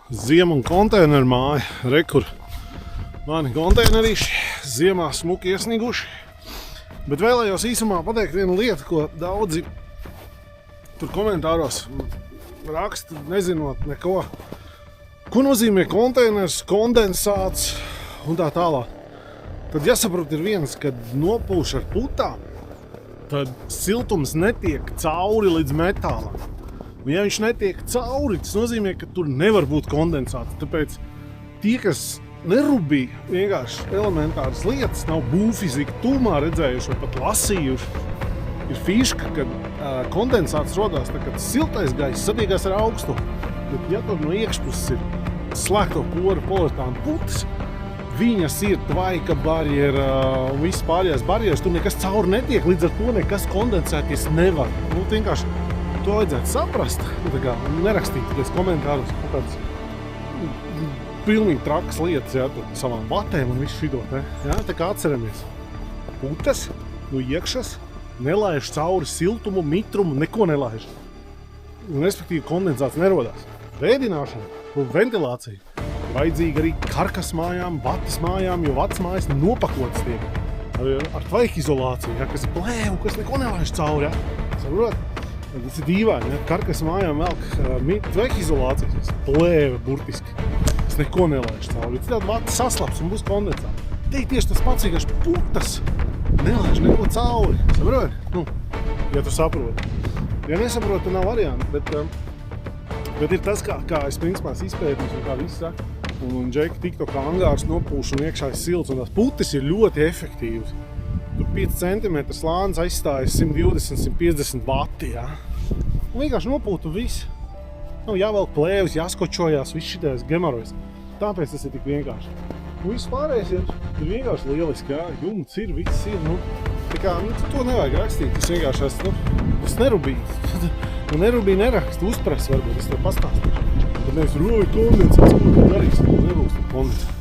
Ziema un konteineru māja. Re, kur mani konteinerīši ziemā smuki iesniguši. Bet vēlējos īsumā pateikt vienu lietu, ko daudzi tur komentāros raksta, nezinot neko. Ko nozīmē konteiners, kondensāts un tā tālāk. Tad jāsaprot ir viens, kad nopūš ar putām, tad siltums netiek cauri līdz metālam. Un ja viņš netiek cauri, tas nozīmē, ka tur nevar būt kondensāts. Tāpēc tie, kas nerubīja vienkārši elementāras lietas, nav būvfizika tūmā redzējuši vai pat lasījuši, ir fiška, kad kondensāts rodās, tā, kad siltais gaiss satiekās ar augstu. Bet ja tur no iekšpuses ir slēgto poru poliuretāna putas, viņas ir tvaika barjera un viss pārējās barjeras, tur nekas cauri netiek, līdz ar to nekas kondensēties nevar. Vienkārši to vajadzētu saprast, nerakstīt tikai komentārus kaut kādas pilnīgi trakas lietas, jā, savām batēm un visu šito, ne? Jā, tā kā atceramies. Putas no iekšas nelaiž cauri siltumu, mitrumu, neko nelaiž. Un respektīvi kondensāts nerodās. Vēdināšana un ventilācija vajadzīga arī karkas mājām, batas mājām, jo vecas mājas nopakotas tiek ar tvaika izolāciju, ja, kas ir plēvu, kas neko nelaiž cauri. Ja. Saprot? Tas ir dīvaini, ja. Karkas mājām velk tvaika izolācijas, plēve burtiski, kas neko nelaiž cauri. Citādi vata saslaps un būs kondensāts. Te tieši tas pats vienkārši putas nelaiž neko cauri. Saprot? Ja tu saproti. Ja nesaproti, tad nav varianti, bet ir tas, kā es principā izpētījis un kā visi saka. Un džeki TikTok angārs nopūš un iekšā ir silts, un tās putas ir ļoti efektīvas. Tur 5 cm slānis aizstājas 120-150 vati, jā. Un vienkārši nopūt un viss. Jāvelk plēvis, jāskočojās, viss šitais gemarojas. Tāpēc tas ir tik vienkārši. Un viss pārējais ir vienkārši lieliski, jā. Jumts ir, viss ir, Tā kā, to nevajag rakstīt, tas vienkārši es nerubīju. Un nerubīju nerakstu, uzpres varbūt, es tev pastāstīšu. Tad nevis roju kondensāts, ko darīs, nebūs kondensāts.